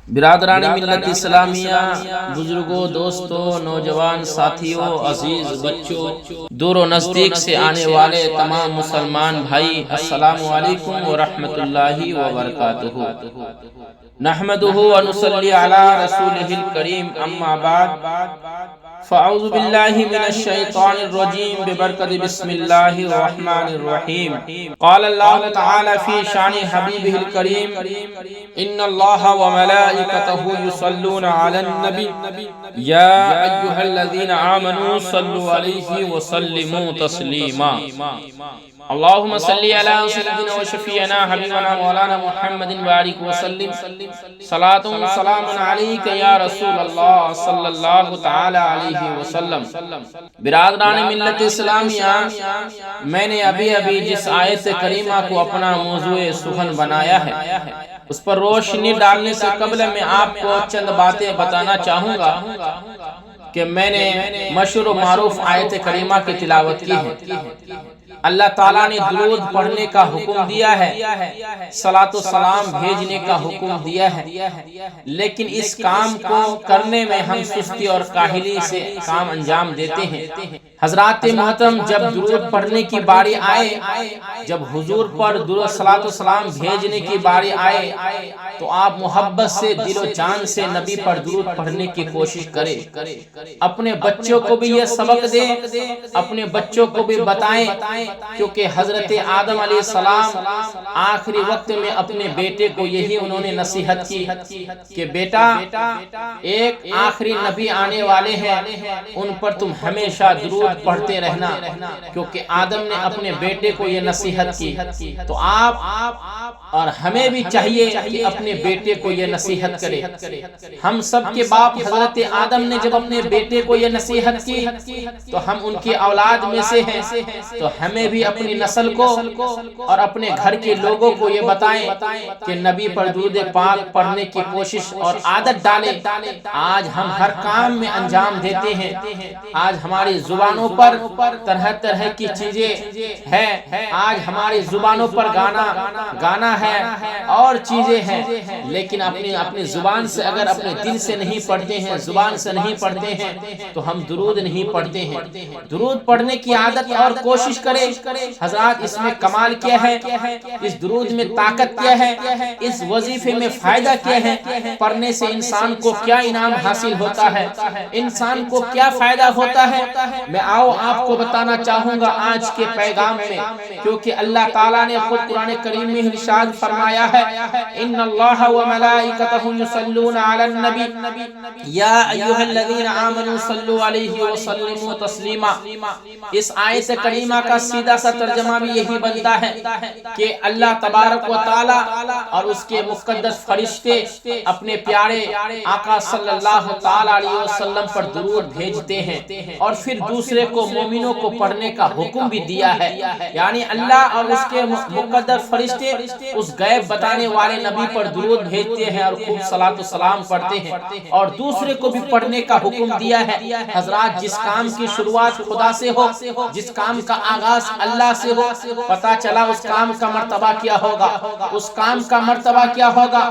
برادران ملت اسلامیہ، بزرگوں، دوستوں، نوجوان ساتھیوں، عزیز بچوں، دور و نزدیک سے آنے والے تمام مسلمان بھائی، السلام علیکم ورحمۃ اللہ وبرکاتہ۔ نحمدہ ونصلی علی رسولہ الکریم، اما بعد فاعوذ باللہ من الشیطان الرجیم ببرکت بسم اللہ الرحمن الرحیم۔ قال اللہ تعالی فی شان حبیبہ الکریم، ان اللہ وملائکتہ یصلون علی النبی یا ایہا الذین آمنوا صلوا علیہ وسلموا تسلیما۔ اللہم صلی علی سیدنا و شفیعنا حبیبنا مولانا محمد وآلہ وسلم، صلاۃ و سلام علیک یا رسول اللہ صلی اللہ تعالی علیہ وسلم۔ برادران ملت اسلامیہ، میں نے ابھی جس آیت کریمہ کو اپنا موضوع سخن بنایا ہے، اس پر روشنی ڈالنے سے قبل میں آپ کو چند باتیں بتانا چاہوں گا کہ میں نے مشہور و معروف آیت کریمہ کی تلاوت کی ہے۔ اللہ تعالیٰ نے درود پڑھنے کا حکم دیا ہے، صلاۃ و سلام بھیجنے کا حکم دیا ہے، لیکن اس کام کو کرنے میں ہم سستی اور کاہلی سے کام انجام دیتے ہیں۔ حضرات محترم، جب درود پڑھنے کی باری آئے، جب حضور پر درود صلاۃ و سلام بھیجنے کی باری آئے تو آپ محبت سے، دل و جان سے نبی پر درود پڑھنے کی کوشش کریں۔ اپنے بچوں کو بھی یہ سبق دیں، اپنے بچوں کو بھی بتائیں، کیونکہ حضرت آدم علیہ السلام آخری وقت میں اپنے بیٹے کو یہی انہوں نے نصیحت کی کہ بیٹا، ایک آخری نبی آنے والے ہیں، ان پر تم ہمیشہ درود پڑھتے رہنا، کیونکہ آدم نے اپنے بیٹے کو یہ نصیحت کی۔ تو آپ اور ہمیں بھی چاہیے کہ اپنے بیٹے کو یہ نصیحت کرے۔ ہم سب کے باپ حضرت آدم نے جب اپنے بیٹے کو یہ نصیحت کی تو ہم ان کی اولاد میں سے ہیں، تو ہمیں بھی اپنی نسل کو اور اپنے گھر کے لوگوں کو یہ بتائیں کہ نبی پر درود پاک پڑھنے کی کوشش اور عادت ڈالیں۔ آج ہم ہر کام میں انجام دیتے ہیں، آج ہماری زبانوں پر طرح طرح کی چیزیں ہیں، آج ہماری زبانوں پر گانا ہے اور چیزیں ہیں، لیکن اپنی زبان سے اگر اپنے دل سے نہیں پڑھتے ہیں، زبان سے نہیں پڑھتے ہیں تو ہم درود نہیں پڑھتے ہیں۔ درود پڑھنے کی عادت اور کوشش کریں۔ حضرات، اس میں کمال کیا ہے، اس درود میں طاقت کیا ہے، اس وظیفے میں فائدہ کیا ہے، پڑھنے سے انسان کو کیا انعام حاصل ہوتا ہے، انسان کو کیا فائدہ ہوتا ہے، میں آپ کو بتانا چاہوں گا آج کے پیغام میں، کیونکہ اللہ تعالیٰ نے خود قرآن کریم میں ارشاد فرمایا ہے، ان اللہ وملائکتہ یصلون علی النبی یا ایھا الذین آمنوا صلوا علیہ وسلموا تسلیما۔ اس آیت کریمہ کا سیدھا سا ترجمہ بھی یہی بنتا ہے کہ اللہ تبارک و تعالی اور اس کے مقدس فرشتے اپنے پیارے آقا صلی اللہ تعالی علیہ وسلم پر درود بھیجتے ہیں، اور پھر دوسرے کو، مومنوں کو پڑھنے کا حکم بھی دیا ہے۔ یعنی اللہ اور اس کے مقدس فرشتے اس غیب بتانے والے نبی پر درود بھیجتے ہیں اور خوب صلاۃ و سلام پڑھتے ہیں، اور دوسرے کو بھی پڑھنے کا حکم دیا ہے۔ حضرات، جس کام کی شروعات خدا سے ہو، جس کام کا آغاز اللہ سے ہو، پتا چلا اس کام کا مرتبہ کیا ہوگا، اس کام کا مرتبہ کیا ہوگا۔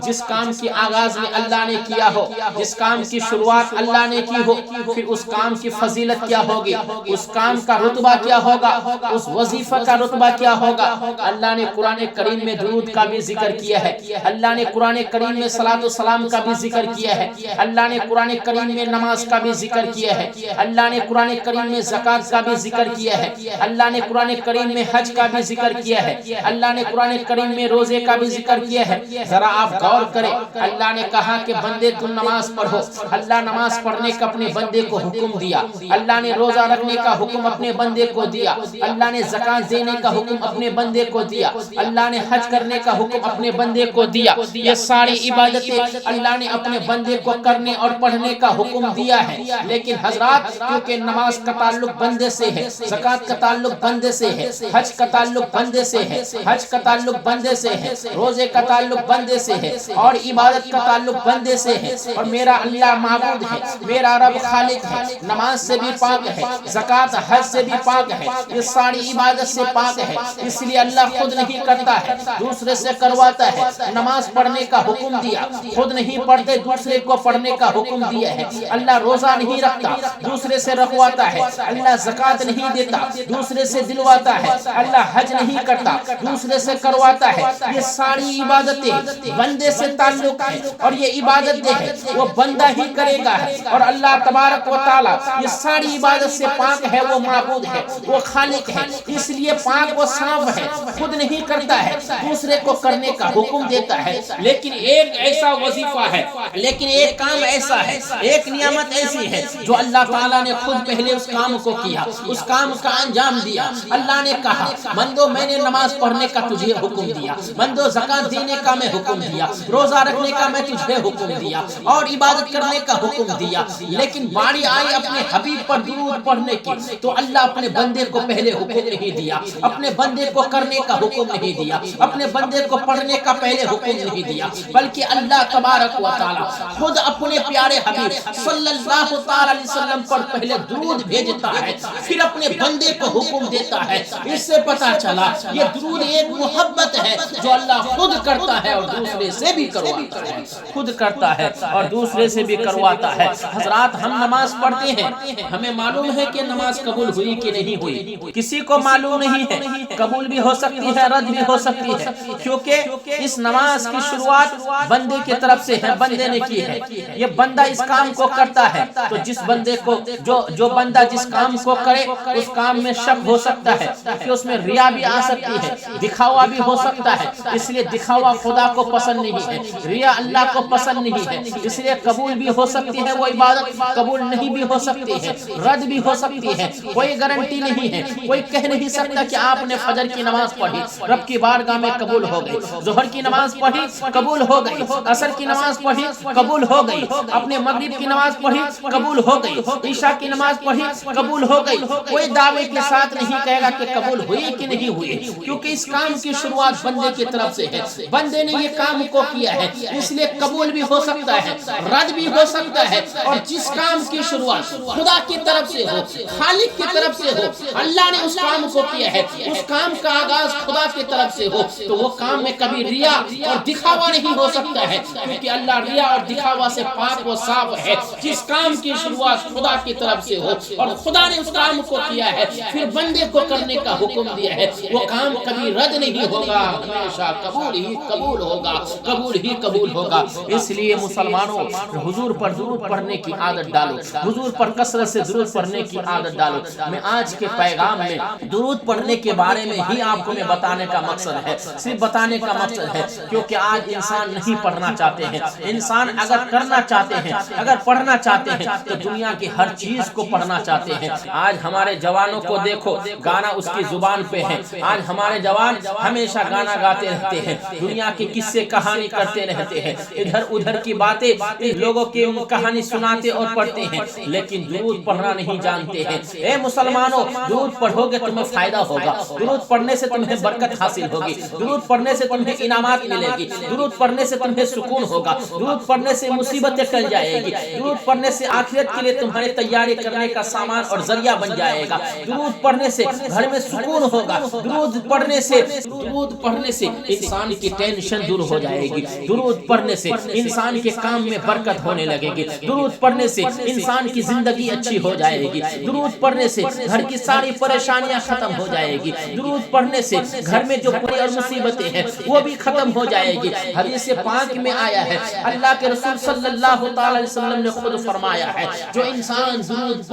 جس کام کی آغاز میں اللہ نے کیا ہو، جس کام کی شروعات اللہ نے کی ہو، پھر اس کام کی فضیلت کیا ہوگی، اس کام کا رتبہ کیا ہوگا، اس وظیفہ کا رتبہ کیا ہوگا۔ اللہ نے قرآن کریم میں درود کا بھی ذکر کیا ہے، اللہ نے قرآن کریم میں صلاۃ و سلام کا بھی ذکر کیا ہے، اللہ نے قرآن کریم میں نماز کا بھی ذکر کیا ہے، اللہ نے قرآن کریم میں زکوٰۃ کا بھی ذکر کیا ہے، اللہ نے قرآن کریم میں حج کا بھی ذکر کیا ہے، اللہ نے قرآن کریم میں روزے کا بھی ذکر کیا ہے۔ ذرا آپ غور کریں، اللہ نے کہا کہ بندے تم نماز پڑھو، اللہ نماز پڑھنے کا اپنے بندے کو حکم دیا، اللہ نے روزہ رکھنے کا حکم اپنے بندے کو دیا، اللہ نے زکوٰۃ دینے کا حکم اپنے بندے کو دیا، اللہ نے حج کرنے کا حکم اپنے بندے کو دیا۔ یہ ساری عبادتیں اللہ نے اپنے بندے کو کرنے اور پڑھنے کا حکم دیا ہے، لیکن حضرات، کیونکہ نماز کا تعلق بندے سے ہے، زکوٰۃ کا تعلق تعلق بندے سے ہے، حج کا تعلق بندے سے ہے، حج کا تعلق بندے سے ہے، روزے کا تعلق بندے سے ہے، اور عبادت کا تعلق بندے سے ہے، اور میرا اللہ معبود ہے، میرا رب خالق ہے، نماز سے بھی پاک ہے، زکوٰۃ حج سے بھی پاک ہے، یہ ساری عبادت سے پاک ہے، اس لیے اللہ خود نہیں کرتا ہے، دوسرے سے کرواتا ہے۔ نماز پڑھنے کا حکم دیا، خود نہیں پڑھتے، دوسرے کو پڑھنے کا حکم دیا ہے۔ اللہ روزہ نہیں رکھتا، دوسرے سے رکھواتا ہے۔ اللہ زکوٰۃ نہیں دیتا، دوسرے سے دلواتا ہے۔ اللہ حج نہیں کرتا، دوسرے سے کرواتا ہے۔ یہ ساری عبادتیں بندے سے تعلق ہے، اور یہ عبادتیں ہے وہ بندہ ہی کرے گا، اور اللہ تبارک و تعالیٰ یہ ساری عبادت سے پاک ہے، وہ معبود ہے، وہ خالق ہے، اس لیے پاک و صاف ہے، خود نہیں کرتا ہے، دوسرے کو کرنے کا حکم دیتا ہے۔ لیکن ایک ایسا وظیفہ ہے، لیکن ایک کام ایسا ہے، ایک نعمت ایسی ہے جو اللہ تعالیٰ نے خود پہلے اس کام کو کیا، اس کام کا انجام دیا۔ اللہ نے کہا بندو میں نے نماز پڑھنے کا تجھے حکم دیا، بندو زکوٰۃ دینے کا میں حکم دیا، روزہ رکھنے کا میں تجھے حکم دیا، اور عبادت کرنے کا حکم دیا۔ لیکن باری آئی اپنے حبیب پر درود پڑھنے کی، تو اللہ اپنے بندے کو پہلے حکم نہیں دیا، اپنے بندے کو کرنے کا حکم نہیں دیا، اپنے بندے کو پڑھنے کا پہلے حکم نہیں دیا، بلکہ اللہ تبارک و تعالیٰ خود اپنے پیارے حبیب صلی اللہ تعالی علیہ وسلم پر پہلے درود بھیجتا ہے، پھر اپنے بندے کو حکم دیتا ہے۔ اس سے پتا چلا یہ درود ایک محبت ہے جو اللہ خود کرتا ہے اور دوسرے سے بھی کرواتا ہے، خود کرتا ہے اور دوسرے سے بھی کرواتا ہے۔ حضرات ہم نماز پڑھتے ہیں، ہمیں معلوم ہے کہ نماز قبول ہوئی کہ نہیں ہوئی، کسی کو معلوم نہیں ہے، قبول بھی ہو سکتی ہے، رد بھی ہو سکتی ہے، کیونکہ اس نماز کی شروعات بندے کی طرف سے ہے، بندے نے کی ہے۔ یہ بندہ اس کام کو کرتا ہے، تو جس بندے کو جو بندہ جس کام کو کرے اس کام میں شک ہو سکتا ہے کہ اس میں ریا بھی آ سکتی ہے، دکھاوا بھی ہو سکتا ہے، اس لیے دکھاوا خدا کو پسند نہیں ہے، ریا اللہ کو پسند نہیں ہے، اس لیے قبول بھی ہو سکتی ہے وہ عبادت، قبول نہیں بھی ہو سکتی ہے، رد بھی ہو سکتی ہے، کوئی گارنٹی نہیں ہے، کوئی کہہ نہیں سکتا کہ آپ نے فجر کی نماز پڑھی رب کی بارگاہ میں قبول ہو گئی، ظہر کی نماز پڑھی قبول ہو گئی، عصر کی نماز پڑھی قبول ہو گئی، اپنے مغرب کی نماز پڑھی قبول ہو گئی، عشاء کی نماز پڑھی قبول ہو گئی، کوئی دعوے کے ساتھ نہیں کہے گا کہ قبول ہوئی کہ نہیں ہوئی، کیونکہ اس کام کی شروعات بندے کی طرف سے ہے، بندے نے یہ کام کو کیا ہے، اس لیے قبول بھی ہو سکتا ہے، رد بھی ہو سکتا ہے، اور جس کام کی شروعات خدا کی طرف سے ہو، خالق کی طرف سے ہو، اللہ نے اس کام کو کیا ہے، اس کام کا آغاز خدا کی طرف سے ہو، تو وہ کام میں کبھی ریا اور دکھاوا نہیں ہو سکتا ہے، کیونکہ اللہ ریا اور دکھاوا سے پاک و صاف ہے۔ جس کام کی شروعات خدا کی طرف سے ہو اور خدا نے اس کام کو کیا ہے، پھر بندے کو کرنے کا حکم دیا ہے، وہ کام کبھی رد نہیں ہوگا، ہمیشہ قبول ہی قبول ہوگا، قبول ہی قبول ہوگا۔ اس لیے مسلمانوں حضور پر درود پڑھنے کی عادت ڈالو، حضور پر کثرت سے درود پڑھنے کی عادت ڈالو۔ میں آج کے پیغام میں درود پڑھنے کے بارے میں ہی آپ کو میں بتانے کا مقصد ہے، صرف بتانے کا مقصد ہے، کیونکہ آج انسان نہیں پڑھنا چاہتے ہیں۔ انسان اگر کرنا چاہتے ہیں، اگر پڑھنا چاہتے ہیں تو دنیا کی ہر چیز کو پڑھنا چاہتے ہیں۔ آج ہمارے جوانوں کو دیکھو، گانا اس کی زبان پہ ہے، آج ہمارے جوان ہمیشہ گانا گاتے رہتے ہیں، دنیا کی قصے کہانی کرتے رہتے ہیں، ادھر ادھر کی باتیں لوگوں کی کہانی سناتے اور پڑھتے ہیں، لیکن درود پڑھنا نہیں جانتے ہیں۔ اے مسلمانوں، درود پڑھو گے تمہیں فائدہ ہوگا، درود پڑھنے سے تمہیں برکت حاصل ہوگی، درود پڑھنے سے تمہیں انعامات ملے گی، درود پڑھنے سے تمہیں سکون ہوگا، درود پڑھنے سے مصیبتیں ٹل جائے گی، درود پڑھنے سے آخرت کے لیے تمہاری تیاری کرنے کا سامان اور ذریعہ بن جائے گا، درود پڑھنے سے گھر میں سکون ہوگا، درود پڑھنے سے انسان کی ٹینشن دور ہو جائے گی، درود پڑھنے سے انسان کے کام میں برکت ہونے لگے گی، درود پڑھنے سے انسان کی زندگی اچھی ہو جائے گی، درود پڑھنے سے گھر کی ساری پریشانیاں ختم ہو جائے گی، درود پڑھنے سے گھر میں جو کوئی اور مصیبتیں ہیں وہ بھی ختم ہو جائے گی۔ حدیث پاک میں آیا ہے، اللہ کے رسول صلی اللہ تعالی علیہ وسلم نے خود فرمایا ہے، جو انسان درود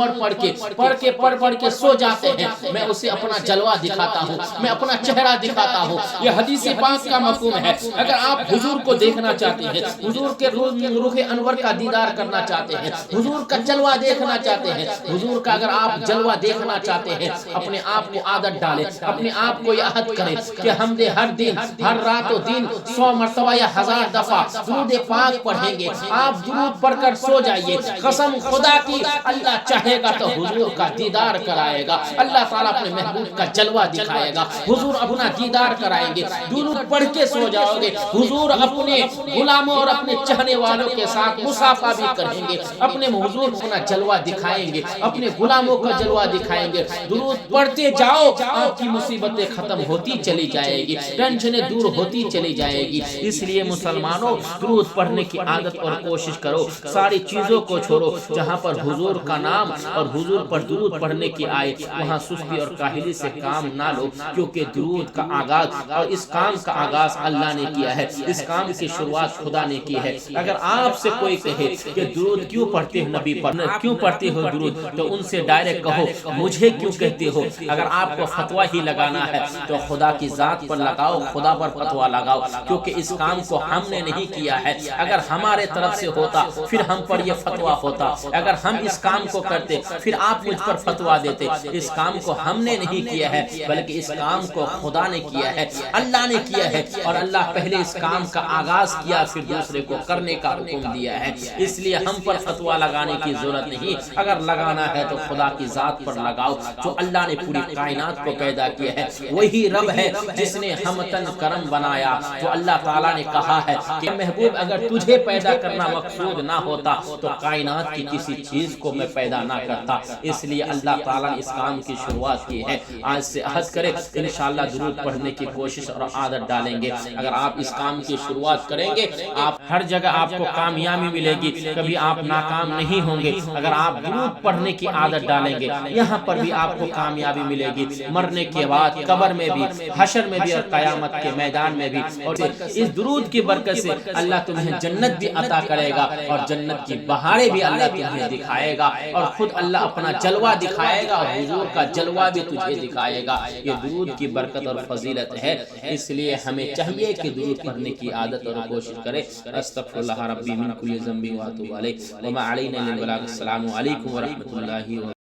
پڑھ کے سو جاتے ہیں، میں اسے اپنا جلوہ دکھاتا ہوں، میں اپنا چہرہ دکھاتا ہوں۔ یہ حدیث پاک کا مفہوم ہے۔ اگر آپ حضور کو دیکھنا چاہتے ہیں، حضور کے روح انور کا دیدار کرنا چاہتے ہیں، حضور کا جلوہ دیکھنا چاہتے ہیں، حضور کا اگر آپ جلوہ دیکھنا چاہتے ہیں، اپنے آپ کو عادت ڈالیں، اپنے آپ کو یہ عہد کریں کہ ہم ہر دن، ہر رات و دن 100 مرتبہ یا 1000 دفعہ درود پاک پڑھیں گے۔ آپ درود پڑھ کر سو جائیے، قسم خدا کی اللہ چاہے گا تو حضور کا دیدار کرائے گا، اللہ اللہ تعالیٰ اپنے محبوب کا جلوہ دکھائے گا، حضور اپنا دیدار کرائیں گے، درود پڑھ کے سو جاؤ گے، حضور اپنے غلاموں اور اپنے چاہنے والوں کے ساتھ مصافحہ بھی کریں گے، اپنے حضور اپنا جلوہ دکھائیں گے، اپنے غلاموں کا جلوہ دکھائیں گے، درود پڑھتے جاؤ، آپ کی مصیبتیں ختم ہوتی چلی جائے گی، ٹینشنیں دور ہوتی چلی جائے گی۔ اس لیے مسلمانوں درود پڑھنے کی عادت اور کوشش کرو، ساری چیزوں کو چھوڑو، جہاں پر حضور کا نام اور حضور پر درود پڑھنے کی آئے وہاں سستی اور کاہلی سے کام نہ لو، کیونکہ درود کا آغاز اور اس کام کا آغاز اللہ نے کیا ہے، اس کام کی شروعات خدا نے کی ہے۔ اگر آپ سے کوئی کہے کہ درود کیوں پڑھتے ہو نبی پر، کیوں پڑھتے ہو درود، تو ان سے ڈائریکٹ کہو مجھے کیوں کہتے ہو۔ اگر آپ کو فتویٰ ہی لگانا ہے تو خدا کی ذات پر لگاؤ، خدا پر فتویٰ لگاؤ، کیونکہ اس کام کو ہم نے نہیں کیا ہے، اگر ہمارے طرف سے ہوتا پھر ہم پر یہ فتویٰ ہوتا، اگر ہم اس کام کو کرتے پھر آپ مجھ پر فتویٰ دیتے۔ اس کام کو ہم نے نہیں کیا ہے بلکہ اس کام کو خدا نے کیا ہے، اللہ نے کیا ہے، اور اللہ پہلے اس کام کا آغاز کیا پھر دوسرے کو کرنے کا حکم دیا ہے، اس لیے ہم پر فتویٰ لگانے کی ضرورت نہیں۔ اگر لگانا ہے تو خدا کی ذات پر لگاؤ، جو اللہ نے پوری کائنات کو پیدا کیا ہے، وہی رب ہے جس نے ہمتن کرم بنایا۔ تو اللہ تعالیٰ نے کہا ہے کہ محبوب اگر تجھے پیدا کرنا مقصود نہ ہوتا تو کائنات کی کسی چیز کو میں پیدا نہ کرتا، اس لیے اللہ تعالیٰ نے اس کام کی شروعات کی ہے۔ آج سے عہد کرے انشاءاللہ درود پڑھنے کی کوشش اور عادت ڈالیں گے۔ اگر آپ اس کام کی شروعات کریں گے آپ ہر جگہ آپ کو کامیابی ملے گی، کبھی آپ ناکام نہیں ہوں گے۔ اگر آپ درود پڑھنے کی عادت ڈالیں گے یہاں پر بھی آپ کو کامیابی ملے گی، مرنے کے بعد قبر میں بھی، حشر میں بھی اور قیامت کے میدان میں بھی۔ اور اس درود کی برکت سے اللہ تمہیں جنت بھی عطا کرے گا اور جنت کی بہاریں بھی اللہ تمہیں دکھائے گا، اور خود اللہ اپنا جلوہ دکھائے گا، حضور کا جلوہ بھی تجھے دکھائے گا۔ یہ درود کی برکت اور فضیلت ہے، اس لیے ہمیں چاہیے کہ درود پڑھنے کی عادت اور کوشش کرے۔ استغفر اللہ ربی من کل ذنب واتوب الیہ وما علینا الا البلاغ۔ السلام علیکم ورحمۃ اللہ وبرکاتہ۔